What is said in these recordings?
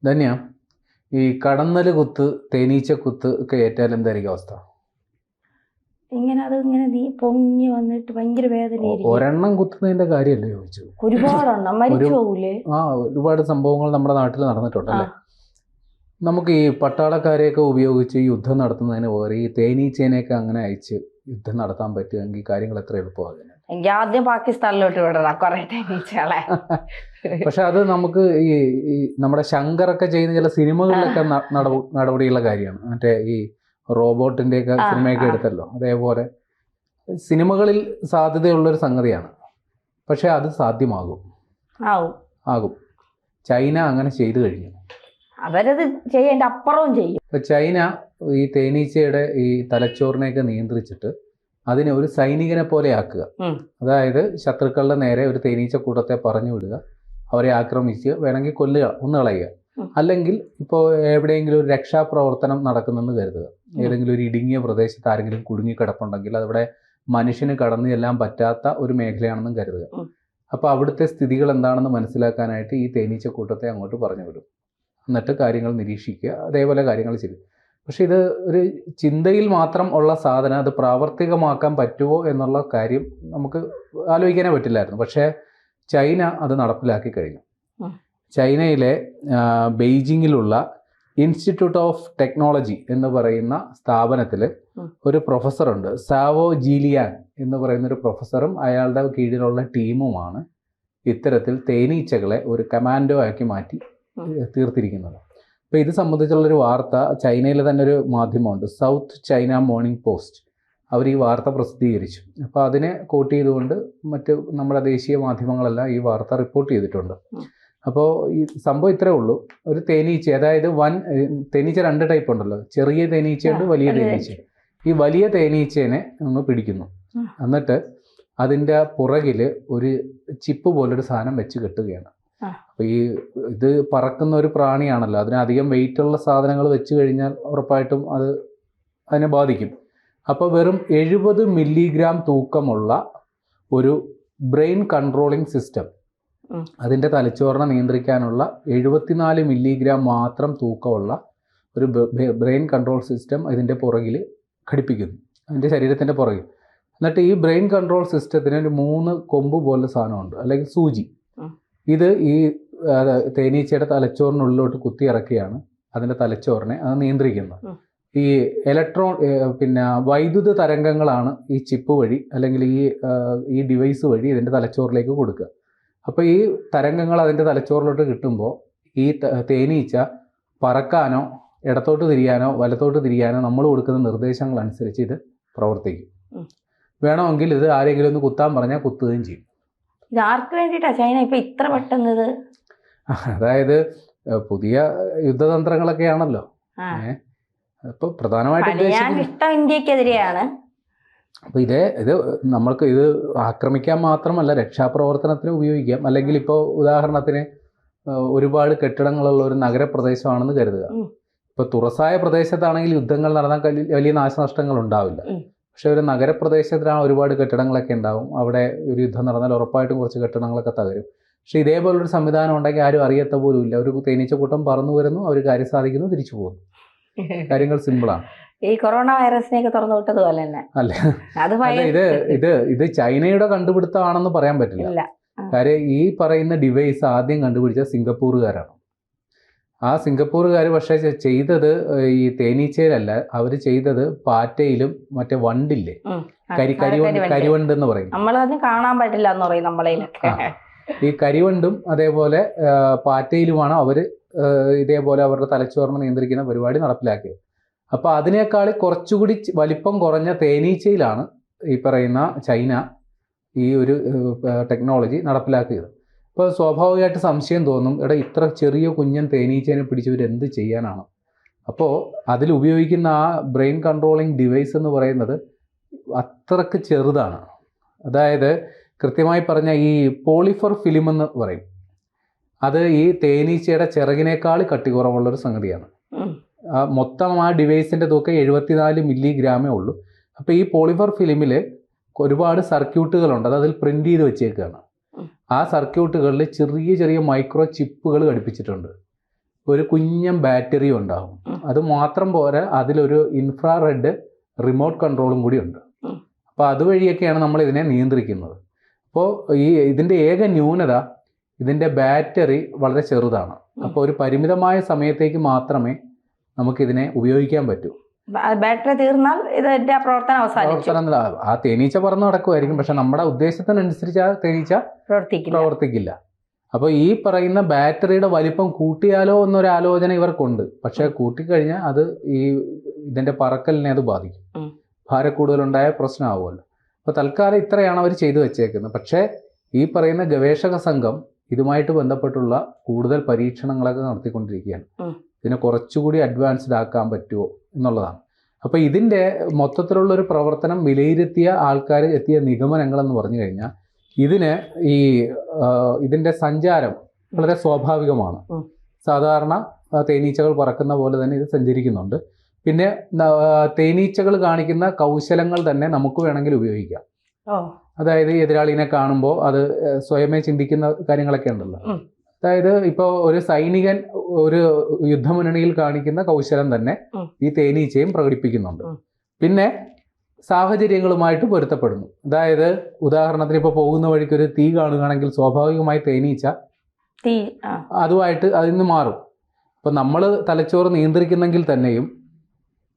ധന്യ, ഈ കടന്നല് കുത്ത്, തേനീച്ച കുത്ത് ഒക്കെ ഏറ്റാൽ എന്തായിരിക്കും അവസ്ഥ? ഇങ്ങനെ നീ പൊങ്ങി വന്നിട്ട് ഭയങ്കര വേദനയായിരിക്കും. ഒരെണ്ണം കുത്തുന്നതിന്റെ കാര്യമല്ലേ ചോദിച്ചു? ഒരുപാടെണ്ണം മരിച്ചു പോകൂലേ? ഒരുപാട് സംഭവങ്ങൾ നമ്മുടെ നാട്ടിൽ നടന്നിട്ടുണ്ടല്ലേ. നമുക്ക് ഈ പട്ടാളക്കാരെയൊക്കെ ഉപയോഗിച്ച് യുദ്ധം നടത്തുന്നതിന് പകരം ഈ തേനീച്ചേനെയൊക്കെ അങ്ങനെ അയച്ച് യുദ്ധം നടത്താൻ പറ്റുമെങ്കിൽ കാര്യങ്ങൾ എത്ര എളുപ്പമാകും. എനിക്ക് ആദ്യം പാകിസ്ഥാനിലോട്ട് വിടണം കുറെ തേനീച്ചകളെ. പക്ഷെ അത് നമുക്ക് ഈ നമ്മുടെ ശങ്കറൊക്കെ ചെയ്യുന്ന ചില സിനിമകളിലൊക്കെ നടപടിയുള്ള കാര്യമാണ്. മറ്റേ ഈ റോബോട്ടിന്റെ ഒക്കെ സിനിമയൊക്കെ എടുത്തല്ലോ, അതേപോലെ സിനിമകളിൽ സാധ്യതയുള്ളൊരു സംഗതിയാണ്. പക്ഷെ അത് സാധ്യമാകും, ആകും. ചൈന അങ്ങനെ ചെയ്തു കഴിഞ്ഞു. അവരത് ചെയ്യേണ്ട അപ്പുറവും ചെയ്യും. ഇപ്പൊ ചൈന ഈ തേനീച്ചയുടെ ഈ തലച്ചോറിനെയൊക്കെ നിയന്ത്രിച്ചിട്ട് അതിനെ ഒരു സൈനികനെ പോലെ ആക്കുക. അതായത് ശത്രുക്കളുടെ നേരെ ഒരു തേനീച്ച കൂട്ടത്തെ പറഞ്ഞു വിടുക, അവരെ ആക്രമിച്ച് വേണമെങ്കിൽ കൊല്ലുക, കളയുക. അല്ലെങ്കിൽ ഇപ്പോൾ എവിടെയെങ്കിലും ഒരു രക്ഷാപ്രവർത്തനം നടക്കുന്നെന്ന് കരുതുക. ഏതെങ്കിലും ഒരു ഇടുങ്ങിയ പ്രദേശത്ത് ആരെങ്കിലും കുടുങ്ങിക്കിടപ്പുണ്ടെങ്കിൽ അതവിടെ മനുഷ്യന് കടന്നു ചെല്ലാൻ പറ്റാത്ത ഒരു മേഖലയാണെന്നും കരുതുക. അപ്പോൾ അവിടുത്തെ സ്ഥിതികൾ എന്താണെന്ന് മനസ്സിലാക്കാനായിട്ട് ഈ തേനീച്ച കൂട്ടത്തെ അങ്ങോട്ട് പറഞ്ഞു വിടും. എന്നിട്ട് കാര്യങ്ങൾ നിരീക്ഷിക്കുക, അതേപോലെ കാര്യങ്ങൾ ചെയ്യും. പക്ഷെ ഇത് ഒരു ചിന്തയിൽ മാത്രം ഉള്ള സാധനം, അത് പ്രാവർത്തികമാക്കാൻ പറ്റുമോ എന്നുള്ള കാര്യം നമുക്ക് ആലോചിക്കാനേ പറ്റില്ലായിരുന്നു. പക്ഷേ ചൈന അത് നടപ്പിലാക്കി കഴിഞ്ഞു. ചൈനയിലെ ബെയ്ജിങ്ങിലുള്ള ഇൻസ്റ്റിറ്റ്യൂട്ട് ഓഫ് ടെക്നോളജി എന്ന് പറയുന്ന സ്ഥാപനത്തിൽ ഒരു പ്രൊഫസറുണ്ട്, സാവോ ജീലിയാൻ എന്ന് പറയുന്ന ഒരു പ്രൊഫസറും അയാളുടെ കീഴിലുള്ള ടീമുമാണ് ഇത്തരത്തിൽ തേനീച്ചകളെ ഒരു കമാൻഡോ ആക്കി മാറ്റി തീർത്തിരിക്കുന്നത്. അപ്പോൾ ഇത് സംബന്ധിച്ചുള്ളൊരു വാർത്ത ചൈനയിലെ തന്നെ ഒരു മാധ്യമമുണ്ട്, സൗത്ത് ചൈന മോർണിംഗ് പോസ്റ്റ്. അവർ ഈ വാർത്ത പ്രസിദ്ധീകരിച്ചു. അപ്പോൾ അതിനെ കോട്ട് ചെയ്തുകൊണ്ട് മറ്റ് നമ്മുടെ ദേശീയ മാധ്യമങ്ങളെല്ലാം ഈ വാർത്ത റിപ്പോർട്ട് ചെയ്തിട്ടുണ്ട്. അപ്പോൾ ഈ സംഭവം ഇത്രേ ഉള്ളൂ. ഒരു തേനീച്ച, അതായത് തേനീച്ച 2 ടൈപ്പ് ഉണ്ടല്ലോ, ചെറിയ തേനീച്ചയുണ്ട്, വലിയ തേനീച്ച. ഈ വലിയ തേനീച്ചേനെ ഒന്ന് പിടിക്കുന്നു, എന്നിട്ട് അതിൻ്റെ പുറകിൽ ഒരു ചിപ്പ് പോലൊരു സാധനം വെച്ച് കെട്ടുകയാണ്. അപ്പോൾ ഇത് പറക്കുന്ന ഒരു പ്രാണിയാണല്ലോ, അതിന് അധികം വെയിറ്റുള്ള സാധനങ്ങൾ വെച്ച് കഴിഞ്ഞാൽ ഉറപ്പായിട്ടും അതിനെ ബാധിക്കും. അപ്പോൾ വെറും 70 മില്ലിഗ്രാം തൂക്കമുള്ള ഒരു ബ്രെയിൻ കൺട്രോളിംഗ് സിസ്റ്റം, അതിൻ്റെ തലച്ചോറിനെ നിയന്ത്രിക്കാനുള്ള 74 മില്ലിഗ്രാം മാത്രം തൂക്കമുള്ള ഒരു ബ്രെയിൻ കൺട്രോൾ സിസ്റ്റം ഇതിൻ്റെ പുറകിൽ ഘടിപ്പിക്കുന്നു, അതിൻ്റെ ശരീരത്തിൻ്റെ പുറകിൽ. എന്നിട്ട് ഈ ബ്രെയിൻ കൺട്രോൾ സിസ്റ്റത്തിന് ഒരു 3 കൊമ്പ് പോലെ സാധനമുണ്ട്, അല്ലെങ്കിൽ സൂചി. ഇത് ഈ തേനീച്ചയുടെ തലച്ചോറിനുള്ളിലോട്ട് കുത്തി ഇറക്കിയാണ് അതിൻ്റെ തലച്ചോറിനെ അത് നിയന്ത്രിക്കുന്നത്. ഈ വൈദ്യുത തരംഗങ്ങളാണ് ഈ ചിപ്പ് വഴി അല്ലെങ്കിൽ ഈ ഡിവൈസ് വഴി ഇതിൻ്റെ തലച്ചോറിലേക്ക് കൊടുക്കുക. അപ്പോൾ ഈ തരംഗങ്ങൾ അതിൻ്റെ തലച്ചോറിലോട്ട് കിട്ടുമ്പോൾ ഈ തേനീച്ച പറക്കാനോ ഇടത്തോട്ട് തിരിയാനോ വലത്തോട്ട് തിരിയാനോ നമ്മൾ കൊടുക്കുന്ന നിർദ്ദേശങ്ങൾ അനുസരിച്ച് ഇത് പ്രവർത്തിക്കും. വേണമെങ്കിൽ ഇത് ആരെങ്കിലും ഒന്ന് കുത്താൻ പറഞ്ഞാൽ കുത്തുകയും ചെയ്യും. ഇത് ആർക്ക് വേണ്ടിയിട്ടാണ് ചൈന ഇപ്പം ഇത്ര പെട്ടെന്ന്? അതായത് പുതിയ യുദ്ധതന്ത്രങ്ങളൊക്കെയാണല്ലോ. അപ്പോൾ പ്രധാനമായിട്ടും ഇഷ്ടം ഇന്ത്യക്കെതിരെയാണ്. അപ്പോൾ ഇത് നമ്മൾക്ക് ഇത് ആക്രമിക്കാൻ മാത്രമല്ല, രക്ഷാപ്രവർത്തനത്തിന് ഉപയോഗിക്കാം. അല്ലെങ്കിൽ ഇപ്പോൾ ഉദാഹരണത്തിന് ഒരുപാട് കെട്ടിടങ്ങളുള്ള ഒരു നഗരപ്രദേശമാണെന്ന് കരുതുക. ഇപ്പോൾ തുറസായ പ്രദേശത്താണെങ്കിൽ യുദ്ധങ്ങൾ നടന്നാൽ വലിയ നാശനഷ്ടങ്ങൾ ഉണ്ടാവില്ല. പക്ഷെ ഒരു നഗരപ്രദേശത്തിലാണ് ഒരുപാട് കെട്ടിടങ്ങളൊക്കെ ഉണ്ടാവും. അവിടെ ഒരു യുദ്ധം നടന്നാൽ ഉറപ്പായിട്ടും കുറച്ച് കെട്ടിടങ്ങളൊക്കെ തകരും. പക്ഷെ ഇതേപോലൊരു സംവിധാനം ഉണ്ടെങ്കിൽ ആരും അറിയത്ത പോലും ഇല്ല. ഒരു തേനീച്ചക്കൂട്ടം പറന്നു വരുന്നു, അവർ കാര്യം സാധിക്കുന്നു, തിരിച്ചു പോകുന്നു. കാര്യങ്ങൾ സിമ്പിളാണ്. ഈ കൊറോണ വൈറസിനെയൊക്കെ തുറന്നു വിട്ടതുപോലെ തന്നെ അല്ല, ഇത് ചൈനയുടെ കണ്ടുപിടുത്തമാണെന്ന് പറയാൻ പറ്റില്ല. കാര്യം ഈ പറയുന്ന ഡിവൈസ് ആദ്യം കണ്ടുപിടിച്ച സിംഗപ്പൂറുകാരാണ്. ആ സിംഗപ്പൂറുകാർ പക്ഷേ ചെയ്തത് ഈ തേനീച്ചയിലല്ല, അവർ ചെയ്തത് പാറ്റയിലും മറ്റേ വണ്ടില്ലേ, കരിവണ്ട് എന്ന് പറയും. നമ്മളത് കാണാൻ പറ്റില്ല എന്ന് പറയും നമ്മളതിലൊക്കെ. ഈ കരിവണ്ടും അതേപോലെ പാറ്റയിലുമാണ് അവർ ഇതേപോലെ അവരുടെ തലച്ചോറിനെ നിയന്ത്രിക്കുന്ന പരിപാടി നടപ്പിലാക്കിയത്. അപ്പോൾ അതിനേക്കാൾ കുറച്ചുകൂടി വലിപ്പം കുറഞ്ഞ തേനീച്ചയിലാണ് ഈ പറയുന്ന ചൈന ഈ ഒരു ടെക്നോളജി നടപ്പിലാക്കിയത്. അപ്പോൾ സ്വാഭാവികമായിട്ട് സംശയം തോന്നും, ഇത്ര ചെറിയ കുഞ്ഞൻ തേനീച്ചേനെ പിടിച്ചവർ എന്ത് ചെയ്യാനാണ്? അപ്പോൾ അതിൽ ഉപയോഗിക്കുന്ന ആ ബ്രെയിൻ കൺട്രോളിങ് ഡിവൈസ് എന്ന് പറയുന്നത് അത്രക്ക് ചെറുതാണ്. അതായത് കൃത്യമായി പറഞ്ഞാൽ ഈ പോളിഫർ ഫിലിം എന്ന് പറയും, അത് ഈ തേനീച്ചയുടെ ചിറകിനേക്കാൾ കട്ടി കുറവുള്ളൊരു സംഗതിയാണ്. മൊത്തം ആ ഡിവൈസിൻ്റെ തൂക്കം 74 മില്ലിഗ്രാമേ ഉള്ളൂ. അപ്പോൾ ഈ പോളിഫർ ഫിലിമിൽ ഒരുപാട് സർക്യൂട്ടുകളുണ്ട്, അത് അതിൽ പ്രിൻ്റ് ചെയ്ത് വെച്ചേക്കുകയാണ്. ആ സർക്യൂട്ടുകളിൽ ചെറിയ ചെറിയ മൈക്രോ ചിപ്പുകൾ ഘടിപ്പിച്ചിട്ടുണ്ട്. ഒരു കുഞ്ഞൻ ബാറ്ററി ഉണ്ടാകും. അത് മാത്രം പോരാ, അതിലൊരു ഇൻഫ്രാറെഡ് റിമോട്ട് കൺട്രോളും കൂടി ഉണ്ട്. അപ്പോൾ അതുവഴിയൊക്കെയാണ് നമ്മൾ ഇതിനെ നിയന്ത്രിക്കുന്നത്. അപ്പോൾ ഇതിൻ്റെ ഏക ന്യൂനത ഇതിൻ്റെ ബാറ്ററി വളരെ ചെറുതാണ്. അപ്പോൾ ഒരു പരിമിതമായ സമയത്തേക്ക് മാത്രമേ നമുക്കിതിനെ ഉപയോഗിക്കാൻ പറ്റൂ. ബാറ്ററി തീർന്നാൽ ഇതിന്റെ പ്രവർത്തനം ആ തേനീച്ച പറന്ന് നടക്കുമായിരിക്കും, പക്ഷെ നമ്മുടെ ഉദ്ദേശത്തിനനുസരിച്ച് ആ തേനീച്ച പ്രവർത്തിക്കില്ല. അപ്പോൾ ഈ പറയുന്ന ബാറ്ററിയുടെ വലിപ്പം കൂട്ടിയാലോ എന്നൊരു ആലോചന ഇവർക്കുണ്ട്. പക്ഷെ കൂട്ടിക്കഴിഞ്ഞാൽ അത് ഇതിന്റെ പറക്കലിനെ അത് ബാധിക്കും. ഭാരക്കൂടുതലുണ്ടായ പ്രശ്നമാവുമല്ലോ. അപ്പോൾ തൽക്കാലം ഇത്രയാണ് അവർ ചെയ്തു വെച്ചേക്കുന്നത്. പക്ഷേ ഈ പറയുന്ന ഗവേഷക സംഘം ഇതുമായിട്ട് ബന്ധപ്പെട്ടുള്ള കൂടുതൽ പരീക്ഷണങ്ങളൊക്കെ നടത്തിക്കൊണ്ടിരിക്കുകയാണ്. ഇതിനെ കുറച്ചുകൂടി അഡ്വാൻസ്ഡ് ആക്കാൻ പറ്റുമോ എന്നുള്ളതാണ്. അപ്പോൾ ഇതിൻ്റെ മൊത്തത്തിലുള്ള ഒരു പ്രവർത്തനം വിലയിരുത്തിയ ആൾക്കാർ എത്തിയ നിഗമനങ്ങളെന്ന് പറഞ്ഞു കഴിഞ്ഞാൽ ഇതിൻ്റെ സഞ്ചാരം വളരെ സ്വാഭാവികമാണ്. സാധാരണ തേനീച്ചകൾ പറക്കുന്ന പോലെ തന്നെ ഇത് സഞ്ചരിക്കുന്നുണ്ട്. പിന്നെ തേനീച്ചകൾ കാണിക്കുന്ന കൗശലങ്ങൾ തന്നെ നമുക്ക് വേണമെങ്കിൽ ഉപയോഗിക്കാം. അതായത് എതിരാളിനെ കാണുമ്പോൾ അത് സ്വയമേ ചിന്തിക്കുന്ന കാര്യങ്ങളൊക്കെ ഉണ്ടല്ലോ. അതായത് ഇപ്പോൾ ഒരു സൈനികൻ ഒരു യുദ്ധമുന്നണിയിൽ കാണിക്കുന്ന കൗശലം തന്നെ ഈ തേനീച്ചയും പ്രകടിപ്പിക്കുന്നുണ്ട്. പിന്നെ സാഹചര്യങ്ങളുമായിട്ട് പൊരുത്തപ്പെടുന്നു. അതായത് ഉദാഹരണത്തിന് ഇപ്പോൾ പോകുന്ന വഴിക്ക് ഒരു തീ കാണുകയാണെങ്കിൽ സ്വാഭാവികമായി തേനീച്ച അതുമായിട്ട് അതിൽ നിന്ന് മാറും. ഇപ്പം നമ്മൾ തലച്ചോറ് നിയന്ത്രിക്കുന്നെങ്കിൽ തന്നെയും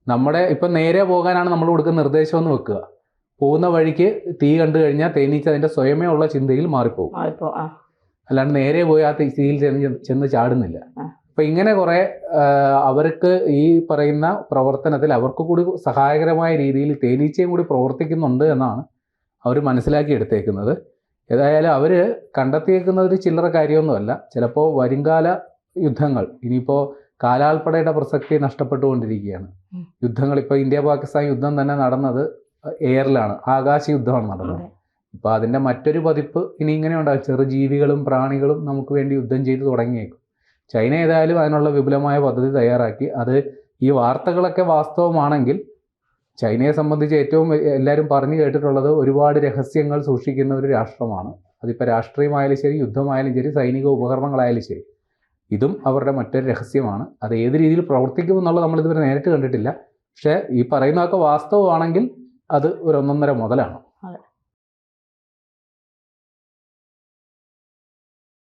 നമ്മുടെ ഇപ്പം നേരെ പോകാനാണ് നമ്മൾ കൊടുക്കുന്ന നിർദ്ദേശം എന്ന് വെക്കുക. പോകുന്ന വഴിക്ക് തീ കണ്ടു കഴിഞ്ഞാൽ തേനീച്ച അതിൻ്റെ സ്വയമേ ഉള്ള ചിന്തയിൽ മാറിപ്പോകും. അല്ലാണ്ട് നേരെ പോയി ആ തീയിൽ ചെന്ന് ചാടുന്നില്ല. അപ്പം ഇങ്ങനെ കുറേ അവർക്ക് ഈ പറയുന്ന പ്രവർത്തനത്തിൽ അവർക്ക് കൂടി സഹായകരമായ രീതിയിൽ തേനീച്ചയും കൂടി പ്രവർത്തിക്കുന്നുണ്ട് എന്നാണ് അവർ മനസ്സിലാക്കി എടുത്തേക്കുന്നത്. ഏതായാലും അവർ കണ്ടെത്തിയേക്കുന്നത് ഒരു ചില്ലറ കാര്യമൊന്നുമല്ല. ചിലപ്പോൾ വരുംകാല യുദ്ധങ്ങൾ, ഇനിയിപ്പോൾ കാലാൾപ്പടയുടെ പ്രസക്തി നഷ്ടപ്പെട്ടുകൊണ്ടിരിക്കുകയാണ്. യുദ്ധങ്ങൾ ഇപ്പോൾ ഇന്ത്യ പാകിസ്ഥാൻ യുദ്ധം തന്നെ നടന്നത് എയറിലാണ്, ആകാശ യുദ്ധമാണ് നടന്നത്. ഇപ്പോൾ അതിൻ്റെ മറ്റൊരു പതിപ്പ് ഇനി ഇങ്ങനെ ഉണ്ടാകും. ചെറുജീവികളും പ്രാണികളും നമുക്ക് വേണ്ടി യുദ്ധം ചെയ്ത് തുടങ്ങിയേക്കും. ചൈന ഏതായാലും അതിനുള്ള വിപുലമായ പദ്ധതി തയ്യാറാക്കി. അത് ഈ വാർത്തകളൊക്കെ വാസ്തവമാണെങ്കിൽ ചൈനയെ സംബന്ധിച്ച് ഏറ്റവും എല്ലാവരും പറഞ്ഞു കേട്ടിട്ടുള്ളത് ഒരുപാട് രഹസ്യങ്ങൾ സൂക്ഷിക്കുന്ന ഒരു രാഷ്ട്രമാണ്. അതിപ്പോൾ രാഷ്ട്രീയമായാലും ശരി, യുദ്ധമായാലും ശരി, സൈനിക ഉപകരണങ്ങളായാലും ശരി, ഇതും അവരുടെ മറ്റൊരു രഹസ്യമാണ്. അത് ഏത് രീതിയിൽ പ്രവർത്തിക്കുമെന്നുള്ളത് നമ്മളിതുവരെ നേരിട്ട് കണ്ടിട്ടില്ല. പക്ഷേ ഈ പറയുന്നതൊക്കെ വാസ്തവമാണെങ്കിൽ അത് ഒരു ഒന്നൊന്നര മുതലാണ്.